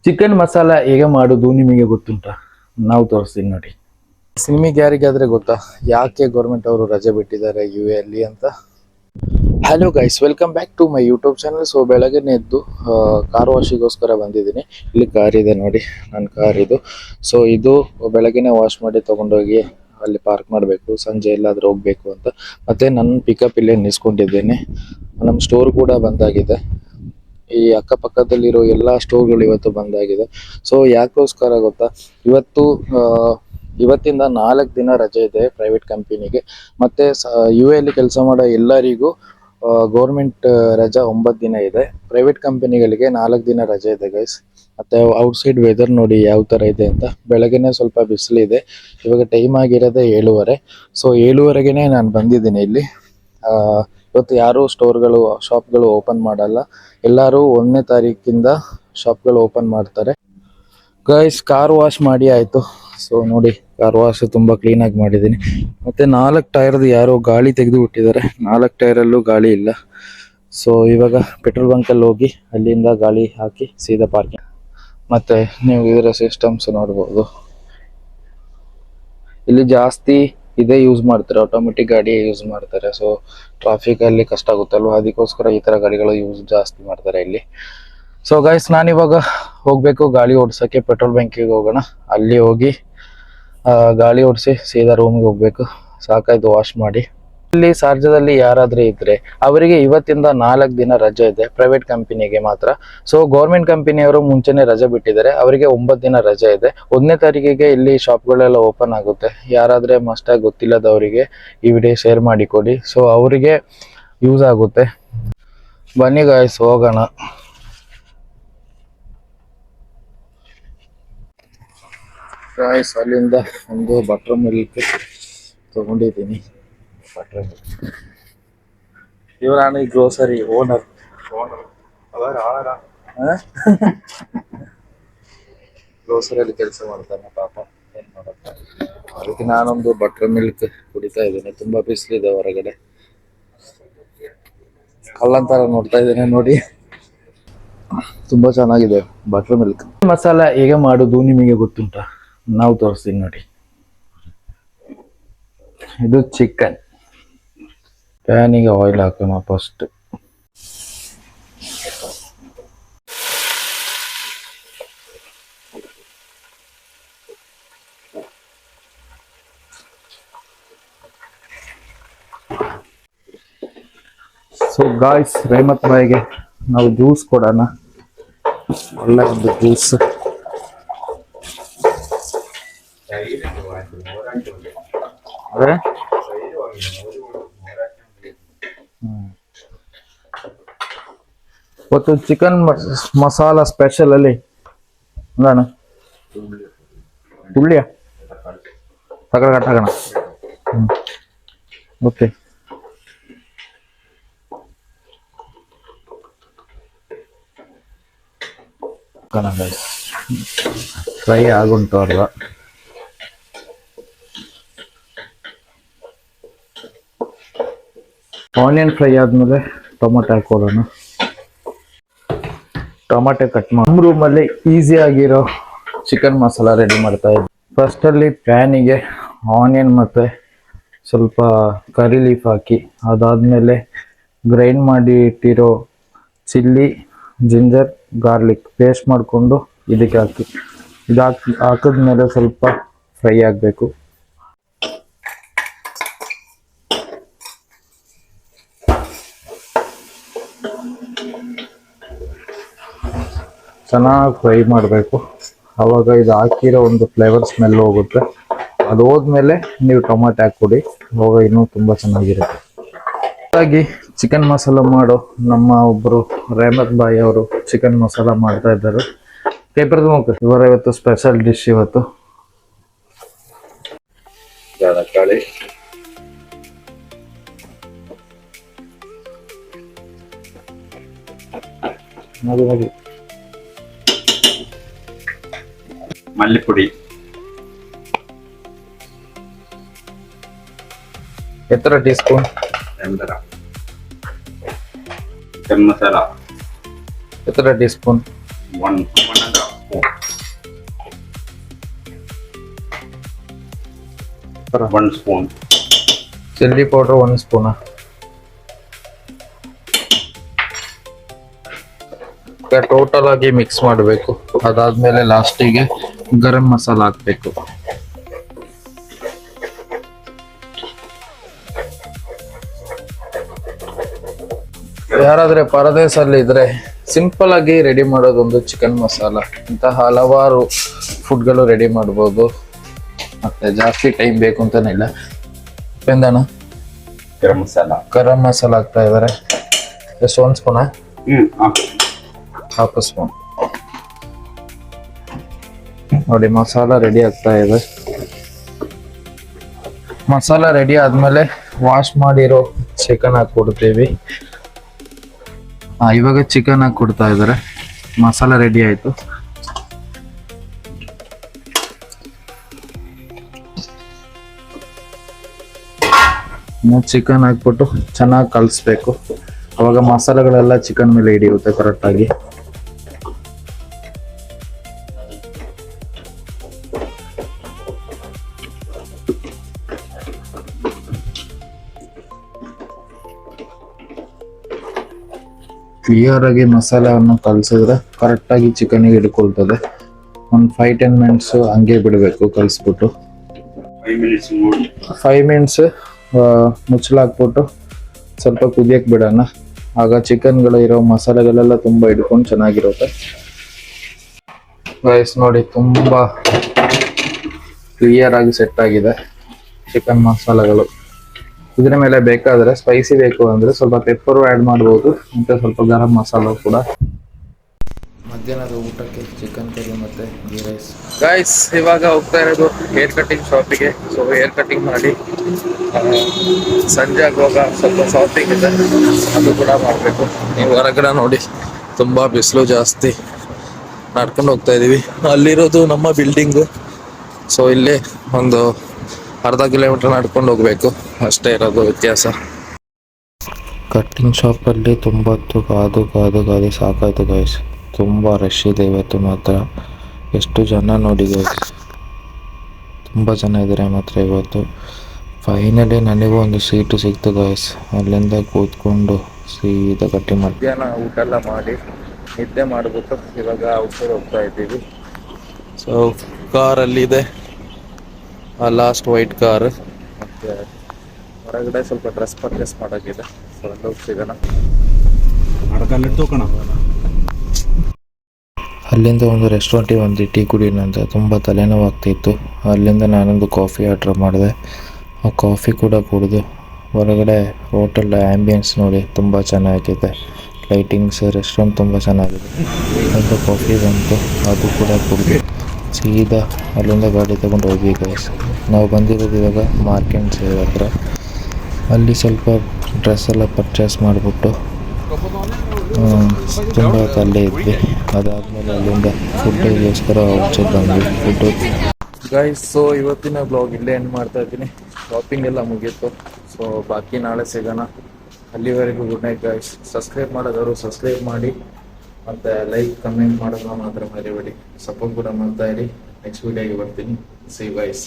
Chicken masala ಹೇಗೆ ಮಾಡೋದು ನಿಮಗೆ ಗೊತ್ತುಂಟಾ? ನಾವು ತೋರಿಸ್ತೀನಿ ನೋಡಿ. ನಿಮಗೆ ಯಾರಿಗಾದ್ರೆ ಗೊತ್ತಾ ಯಾಕೆ ಗೌರ್ಮೆಂಟ್ ಅವರು ರಜೆ ಬಿಟ್ಟಿದ್ದಾರೆ UAE ಅಲ್ಲಿ ಅಂತ? Hello guys, welcome back to my YouTube channel. So ಬೆಳಗ್ಗೆನೆ ಎದ್ದು ಕಾರ್ ವಾಶಿಗೋಸ್ಕರ ಬಂದಿದ್ದೀನಿ. ಇಲ್ಲಿ ಕಾರ್ ಇದೆ ನೋಡಿ, ನನ್ನ ಕಾರ್ ಇದು. ಸೊ ಇದು ಬೆಳಗ್ಗೆನೆ ವಾಶ್ ಮಾಡಿ ತಗೊಂಡೋಗಿ ಅಲ್ಲಿ ಪಾರ್ಕ್ ಮಾಡಬೇಕು, ಸಂಜೆ ಎಲ್ಲಾದ್ರೂ ಹೋಗ್ಬೇಕು ಅಂತ. ಮತ್ತೆ ನನ್ನ ಪಿಕಪ್ ಇಲ್ಲೇ ನಿಲ್ಸ್ಕೊಂಡಿದ್ದೇನೆ. ನಮ್ಮ ಸ್ಟೋರ್ ಕೂಡ ಬಂದಾಗಿದೆ. ಈ ಅಕ್ಕಪಕ್ಕದಲ್ಲಿರೋ ಎಲ್ಲಾ ಸ್ಟೋರ್ಗಳು ಇವತ್ತು ಬಂದಾಗಿದೆ. ಸೊ ಯಾಕೋಸ್ಕರ ಗೊತ್ತಾ, ಇವತ್ತಿಂದ 4 ದಿನ ರಜೆ ಇದೆ ಪ್ರೈವೇಟ್ ಕಂಪನಿಗೆ. ಮತ್ತೆ UAE ಅಲ್ಲಿ ಕೆಲಸ ಮಾಡೋ ಎಲ್ಲರಿಗೂ ಗೌರ್ಮೆಂಟ್ ರಜಾ 9 ದಿನ ಇದೆ. ಪ್ರೈವೇಟ್ ಕಂಪನಿಗಳಿಗೆ 4 ದಿನ ರಜೆ ಇದೆ ಗೈಸ್. ಮತ್ತೆ ಔಟ್ಸೈಡ್ ವೆದರ್ ನೋಡಿ ಯಾವ ತರ ಇದೆ ಅಂತ. ಬೆಳಗ್ಗೆನೆ ಸ್ವಲ್ಪ ಬಿಸಿಲಿದೆ. ಇವಾಗ ಟೈಮ್ ಆಗಿರೋದೇ 7:30. ಸೊ 7:30ಗೆನೆ ನಾನು ಬಂದಿದ್ದೀನಿ ಇಲ್ಲಿ. ಇವತ್ತು ಯಾರು ಸ್ಟೋರ್ಗಳು ಶಾಪ್ಗಳು ಓಪನ್ ಮಾಡಲ್ಲ. ಎಲ್ಲರೂ 1ನೇ ತಾರೀಕಿಂದ ಶಾಪ್ಗಳು ಓಪನ್ ಮಾಡ್ತಾರೆ. ಗೈಸ್, ಕಾರ್ ವಾಶ್ ಮಾಡಿ ಆಯ್ತು. ಸೊ ನೋಡಿ, ಕಾರ್ ವಾಶ್ ತುಂಬಾ ಕ್ಲೀನ್ ಆಗಿ ಮಾಡಿದ್ದೀನಿ. ಮತ್ತೆ 4 ಟೈರ್ದು ಯಾರೋ ಗಾಳಿ ತೆಗೆದು ಬಿಟ್ಟಿದ್ದಾರೆ. 4 ಟೈರಲ್ಲೂ ಗಾಳಿ ಇಲ್ಲ. ಸೊ ಇವಾಗ ಪೆಟ್ರೋಲ್ ಬಂಕ್ ಅಲ್ಲಿ ಹೋಗಿ ಅಲ್ಲಿಂದ ಗಾಳಿ ಹಾಕಿ ಸೀದಾ ಪಾರ್ಕಿಂಗ್. ಮತ್ತೆ ನೀವು ಇದರ ಸಿಸ್ಟಮ್ಸ್ ನೋಡ್ಬೋದು. ಇಲ್ಲಿ ಜಾಸ್ತಿ ಇದೇ ಯೂಸ್ ಮಾಡ್ತಾರೆ, ಆಟೋಮೆಟಿಕ್ ಗಾಡಿ ಯೂಸ್ ಮಾಡ್ತಾರೆ. ಸೊ ಟ್ರಾಫಿಕ್ ಅಲ್ಲಿ ಕಷ್ಟ ಆಗುತ್ತಲ್ವ, ಅದಕ್ಕೋಸ್ಕರ ಈ ತರ ಗಾಡಿಗಳು ಯೂಸ್ ಜಾಸ್ತಿ ಮಾಡ್ತಾರೆ ಇಲ್ಲಿ. ಸೊ ಗೈಸ್, ನಾನಿವಾಗ ಹೋಗ್ಬೇಕು ಗಾಳಿ ಓಡಿಸೋಕೆ. ಪೆಟ್ರೋಲ್ ಬಂಕಿಗೆ ಹೋಗೋಣ. ಅಲ್ಲಿ ಹೋಗಿ ಗಾಳಿ ಓಡಿಸಿ ಸೀದಾ ರೂಮ್ಗೆ ಹೋಗ್ಬೇಕು. ಸಾಕಾಯ್ತು ವಾಶ್ ಮಾಡಿ. ಇಲ್ಲಿ ಸಾರ್ಜದಲ್ಲಿ ಯಾರಾದ್ರೂ ಇದ್ರೆ ಅವರಿಗೆ ಇವತ್ತಿಂದ 4 ದಿನ ರಜೆ ಇದೆ ಪ್ರೈವೇಟ್ ಕಂಪನಿಗೆ ಮಾತ್ರ. ಸೊ ಗೌರ್ಮೆಂಟ್ ಕಂಪನಿಯವರು ಮುಂಚೆನೆ ರಜೆ ಬಿಟ್ಟಿದ್ದಾರೆ. ಅವರಿಗೆ 9 ದಿನ ರಜೆ ಇದೆ. 1ನೇ ತಾರೀಕಿಗೆ ಇಲ್ಲಿ ಶಾಪ್ಗಳೆಲ್ಲ ಓಪನ್ ಆಗುತ್ತೆ. ಯಾರಾದ್ರೆ ಮಸ್ಟ್ ಆಗಿ ಗೊತ್ತಿಲ್ಲದವರಿಗೆ ಈ ವಿಡಿಯೋ ಶೇರ್ ಮಾಡಿ ಕೊಡಿ. ಸೊ ಅವರಿಗೆ ಯೂಸ್ ಆಗುತ್ತೆ. ಬನ್ನಿ ಗಾಯ್ಸ್, ಹೋಗೋಣ. ಗಾಯ್ಸ್, ಅಲ್ಲಿಂದ ಒಂದು ಬಟರ್ ಮಿಲ್ಕ್ ತಗೊಂಡಿದ್ದೀನಿ. ಬಟರ್ ಮಿಲ್ಕ್ ಇವರಾണ് ಈ ಗ್ರೋಸರಿ ಓನರ್. ಗ್ರೋಸರಿಯಲ್ಲಿ ಕೆಲಸ ಮಾಡ್ತಾನೆ ಪಾಪ, ಏನ್ ಮಾಡುತ್ತೆ. ಅದಕ್ಕೆ ನಾನೊಂದು ಬಟರ್ ಮಿಲ್ಕ್ ಕುಡಿತಾ ಇದ್ದೀನಿ. ತುಂಬಾ ಬಿಸಿಲಿದೆ ಹೊರಗಡೆ. ಕಲ್ಲಂತರ ನೋಡ್ತಾ ಇದ್ದೇನೆ ನೋಡಿ. ತುಂಬಾ ಚೆನ್ನಾಗಿದೆ ಬಟರ್ ಮಿಲ್ಕ್. ಮಸಾಲ ಹೇಗೆ ಮಾಡೋದು ನಿಮಗೆ ಗೊತ್ತುಂಟಾ? ನಾವು ತೋರಿಸ್ತೀನಿ ನೋಡಿ. ಇದು ಚಿಕನ್. ಪ್ಯಾನಿಗೆ ಆಯಿಲ್ ಹಾಕೋಣ ಫಸ್ಟ್. ಸೊ ಗಾಯ್ಸ್, ರೇಮತ್ ಬಾಯಿಗೆ ನಾವು ಜ್ಯೂಸ್ ಕೊಡೋಣ. ಒಳ್ಳೆ ಒಂದು ಜ್ಯೂಸ್. ಅದೇ ಇವತ್ತು ಚಿಕನ್ ಮಸಾಲ ಸ್ಪೆಷಲ್ ಅಲ್ಲಿ ನಾನು ಉಳ್ಳಿಯ ತಗೋಣ. ಓಕೆ, ಫ್ರೈ ಆಗುಂಟು ಅಲ್ವ. ಆನಿಯನ್ ಫ್ರೈ ಆದ್ಮೇಲೆ ಟೊಮೊಟೊ ಹಾಕೊಳ್ಳೋಣ. ಟೊಮೊಟೊ ಕಟ್ ಮಾಡಿ ನಮ್ಮ ರೂಮಲ್ಲಿ ಈಸಿ ಆಗಿರೋ ಚಿಕನ್ ಮಸಾಲ ರೆಡಿ ಮಾಡ್ತಾ ಇದ್ವಿ. ಫಸ್ಟ್ ಅಲ್ಲಿ ಪ್ಯಾನಿಗೆ ಆನಿಯನ್ ಮತ್ತೆ ಸ್ವಲ್ಪ ಕರಿ ಲೀಫ್ ಹಾಕಿ, ಅದಾದ್ಮೇಲೆ ಗ್ರೈಂಡ್ ಮಾಡಿ ಇಟ್ಟಿರೋ ಚಿಲ್ಲಿ, ಜಿಂಜರ್, ಗಾರ್ಲಿಕ್ ಪೇಸ್ಟ್ ಮಾಡಿಕೊಂಡು ಇದಕ್ಕೆ ಹಾಕಿ, ಹಾಕಿದ್ಮೇಲೆ ಸ್ವಲ್ಪ ಫ್ರೈ ಆಗಬೇಕು. ಚೆನ್ನಾಗಿ ಫ್ರೈ ಮಾಡಬೇಕು. ಆವಾಗ ಇದು ಹಾಕಿರೋ ಒಂದು ಫ್ಲೇವರ್ ಸ್ಮೆಲ್ ಹೋಗುತ್ತೆ. ಅದು ಹೋದ್ಮೇಲೆ ನೀವು ಟೊಮೆಟೊ ಹಾಕ್ಕೊಡಿ, ಅವಾಗ ಇನ್ನೂ ತುಂಬ ಚೆನ್ನಾಗಿರುತ್ತೆ. ಹಾಗಾಗಿ ಚಿಕನ್ ಮಸಾಲ ಮಾಡೋ ನಮ್ಮ ಒಬ್ಬರು ರೇಮತ್ ಬಾಯಿ ಅವರು ಚಿಕನ್ ಮಸಾಲ ಮಾಡ್ತಾ ಇದ್ದಾರೆ. ಇವರ ಇವತ್ತು ಸ್ಪೆಷಲ್ ಡಿಶ್. ಇವತ್ತು ತರಕಾರಿ, ಮಲ್ಲಿಪುಡಿ, ಎತ್ತರ ಟೀ ಸ್ಪೂನ್, ಚಿಕನ್ ಮಸಾಲ ಎತ್ತರ tea spoon, 1.5 pepper 1 spoon. Chilli powder 1 spoon. Total ಆಗಿ ಮಿಕ್ಸ್ ಮಾಡಬೇಕು. ಅದಾದ್ಮೇಲೆ ಲಾಸ್ಟಿಗೆ ಗರಂ ಮಸಾಲ ಹಾಕ್ಬೇಕು. ಯಾರಾದ್ರೆ ಪರದೇಶಲ್ಲಿ ಇದ್ರೆ ಸಿಂಪಲ್ ಆಗಿ ರೆಡಿ ಮಾಡೋದೊಂದು ಚಿಕನ್ ಮಸಾಲ. ಇಂತಹ ಹಲವಾರು ಫುಡ್ಗಳು ರೆಡಿ ಮಾಡ್ಬೋದು, ಮತ್ತೆ ಜಾಸ್ತಿ ಟೈಮ್ ಬೇಕು ಅಂತಾನೆ ಇಲ್ಲ. ಬೆಂದಣ ಗರಂ ಮಸಾಲ ಹಾಕ್ತಾ ಇದಾರೆ. ಎಷ್ಟು 1 ಸ್ಪೂನಾ? ಹಾಫ್ ಸ್ಪೂನ್ ನೋಡಿ. ಮಸಾಲ ರೆಡಿ ಆಗ್ತಾ ಇದೆ. ಮಸಾಲ ರೆಡಿ ಆದ್ಮೇಲೆ ವಾಶ್ ಮಾಡಿರೋ ಚಿಕನ್ ಹಾಕ್ಕೊಡ್ತೀವಿ. ಇವಾಗ ಚಿಕನ್ ಹಾಕಿ ಕೊಡ್ತಾ ಇದಾರೆ. ಮಸಾಲ ರೆಡಿ ಆಯ್ತು. ಚಿಕನ್ ಹಾಕ್ಬಿಟ್ಟು ಚೆನ್ನಾಗಿ ಕಲಿಸ್ಬೇಕು. ಅವಾಗ ಮಸಾಲೆಗಳೆಲ್ಲ ಚಿಕನ್ ಮೇಲೆ ಹಿಡಿಯುತ್ತೆ ಕರೆಕ್ಟ್ ಆಗಿ. ಕ್ಲಿಯರ್ ಆಗಿ ಮಸಾಲೆಯನ್ನು ಕಲಸಿದ್ರೆ ಕರೆಕ್ಟ್ ಆಗಿ ಚಿಕನ್ಗೆ ಹಿಡ್ಕೊಳ್ತದೆ. ಒಂದು 5-10 ಮಿನಿಟ್ಸ್ ಹಂಗೆ ಬಿಡಬೇಕು ಕಲಿಸ್ಬಿಟ್ಟು. 5 ಮಿನಿಟ್ಸ್ ಮುಚ್ಚಲಾಕ್ಬಿಟ್ಟು ಸ್ವಲ್ಪ ಕುದಿಯಕ್ಕೆ ಬಿಡೋಣ. ಆಗ ಚಿಕನ್ಗಳು ಇರೋ ಮಸಾಲೆಗಳೆಲ್ಲ ತುಂಬಾ ಹಿಡ್ಕೊಂಡು ಚೆನ್ನಾಗಿರುತ್ತೆ. ಗೈಸ್ ನೋಡಿ, ತುಂಬಾ ಕ್ಲಿಯರ್ ಆಗಿ ಸೆಟ್ ಆಗಿದೆ ಚಿಕನ್ ಮಸಾಲೆಗಳು. ಇದ್ರ ಮೇಲೆ ಬೇಕಾದ್ರೆ ಸ್ಪೈಸಿ ಬೇಕು ಅಂದ್ರೆ ಸ್ವಲ್ಪ ಪೆಪ್ಪರು ಆ್ಯಡ್ ಮಾಡ್ಬೋದು, ಮತ್ತೆ ಸ್ವಲ್ಪ ಗರಂ ಮಸಾಲ ಕೂಡ. ಮಧ್ಯಾಹ್ನದ ಊಟಕ್ಕೆ ಚಿಕನ್ ಕರಿ ಮತ್ತೆ ಗೀ ರೈಸ್. ಗೈಸ್ ಇವಾಗ ಹೋಗ್ತಾ ಇರೋದು ಹೇರ್ ಕಟಿಂಗ್ ಶಾಪಿಗೆ. ಸೊ ಹೇರ್ ಕಟಿಂಗ್ ಮಾಡಿ ಸಂಜೆ ಆಗುವಾಗ ಸ್ವಲ್ಪ ಶಾಪಿಂಗ್ ಇದೆ, ಅದು ಕೂಡ ಮಾಡಬೇಕು. ನೀವು ಹೊರಗಡೆ ನೋಡಿ ತುಂಬಾ ಬಿಸಿಲು ಜಾಸ್ತಿ. ನಡ್ಕೊಂಡು ಹೋಗ್ತಾ ಇದೀವಿ. ಅಲ್ಲಿರೋದು ನಮ್ಮ ಬಿಲ್ಡಿಂಗ್. ಸೊ ಇಲ್ಲಿ ಒಂದು ಅರ್ಧ ಕಿಲೋಮೀಟರ್ ನಡ್ಕೊಂಡು ಹೋಗ್ಬೇಕು, ಅಷ್ಟೇ ಇರೋದು ವ್ಯತ್ಯಾಸ. ಕಟ್ಟಿಂಗ್ ಶಾಪಲ್ಲಿ ತುಂಬ ಹೊತ್ತು ಕಾದು ಸಾಕಾಯ್ತು ಗೈಸ್. ತುಂಬ ರಶ್ ಇದೆ ಇವತ್ತು ಮಾತ್ರ. ಎಷ್ಟು ಜನ ನೋಡಿ ಗೈಸ್, ತುಂಬ ಜನ ಇದ್ದಾರೆ ಮಾತ್ರ ಇವತ್ತು. ಫೈನಲಿ ನನಗೂ ಒಂದು ಸೀಟು ಸಿಕ್ತು ಗೈಸ್. ಅಲ್ಲಿಂದ ಕೂತ್ಕೊಂಡು ಸೀದಾ ಕಟ್ಟಿಂಗ್ ಮಾಡಿ ಮಧ್ಯಾಹ್ನ ಊಟ ಎಲ್ಲ ಮಾಡಿ ನಿದ್ದೆ ಮಾಡಿಬಿಟ್ಟು ಇವಾಗ ಔಟ್ಸೈಡ್ ಹೋಗ್ತಾ ಇದ್ದೀವಿ. ಸೊ ಕಾರಲ್ಲಿದೆ ಲಾಸ್ಟ್ ವೈಟ್ ಕಾರ್. ಮತ್ತೆ ಹೊರಗಡೆ ಸ್ವಲ್ಪ ಡ್ರೆಸ್ ಪರ್ಚೇಸ್ ಮಾಡೋಕ್ಕಿದೆ. ಸೊ ಅಲ್ಲಿ ಸಿಗೋಣ. ಅಲ್ಲಿಂದ ಒಂದು ರೆಸ್ಟೋರೆಂಟಿಗೆ ಒಂದು ಟೀ ಕುಡಿಯೋಣ ಅಂತ ತುಂಬ ತಲೆನೋವಾಗ್ತಿತ್ತು. ಅಲ್ಲಿಂದ ನಾನೊಂದು ಕಾಫಿ ಆರ್ಡ್ರ್ ಮಾಡಿದೆ. ಆ ಕಾಫಿ ಕೂಡ ಕುಡಿದು ಹೊರಗಡೆ ಹೋಟೆಲ್ ಆ್ಯಂಬಿಯನ್ಸ್ ನೋಡಿ ತುಂಬ ಚೆನ್ನಾಗಿದೆ. ಲೈಟಿಂಗ್ಸ್, ರೆಸ್ಟೋರೆಂಟ್ ತುಂಬ ಚೆನ್ನಾಗಿದೆ. ಒಂದು ಕಾಫಿ ಬಂತು, ಅದು ಕೂಡ ಕುಡಿದು ಸೀದಾ ಅಲ್ಲಿಂದ ಗಾಡಿ ತಗೊಂಡು ಹೋದ್ವಿ ಗೈಸ್. ನಾವು ಬಂದಿರೋದು ಇವಾಗ ಮಾರ್ಕೆಂಟ್ಸ್ ಹತ್ರ. ಅಲ್ಲಿ ಸ್ವಲ್ಪ ಡ್ರೆಸ್ ಎಲ್ಲ ಪರ್ಚೇಸ್ ಮಾಡಿಬಿಟ್ಟು ತುಂಬ ಹೊತ್ತು ಅಲ್ಲೇ ಇದ್ವಿ. ಅದಾದಮೇಲೆ ಅಲ್ಲಿಂದ ಫುಡ್ಡಿಗೋಸ್ಕರ ಔಟ್ಸೈಡ್ ಬಂದ್ವಿ ಫುಡ್ಡು ಗೈಸ್. ಸೊ ಇವತ್ತಿನ ಬ್ಲಾಗ್ ಇಲ್ಲೇ ಎಂಡ್ ಮಾಡ್ತಾ ಇದ್ದೀನಿ. ಶಾಪಿಂಗ್ ಎಲ್ಲ ಮುಗೀತು. ಸೊ ಬಾಕಿ ನಾಳೆ ಸಿಗೋಣ. ಅಲ್ಲಿವರೆಗೂ ಗುಡ್ ನೈಟ್ ಗೈಸ್. ಸಬ್ಸ್ಕ್ರೈಬ್ ಮಾಡೋದವರು ಸಬ್ಸ್ಕ್ರೈಬ್ ಮಾಡಿ, ಮತ್ತು ಲೈಕ್ ಕಮೆಂಟ್ ಮಾಡೋದನ್ನ ಮಾತ್ರ ಮರಿಬೇಡಿ. ಸಪೋರ್ಟ್ ಕೂಡ ಮಾಡ್ತಾ ಇರಿ. ನೆಕ್ಸ್ಟ್ ವಿಡಿಯೋಗೆ ಬರ್ತೀನಿ. C guys.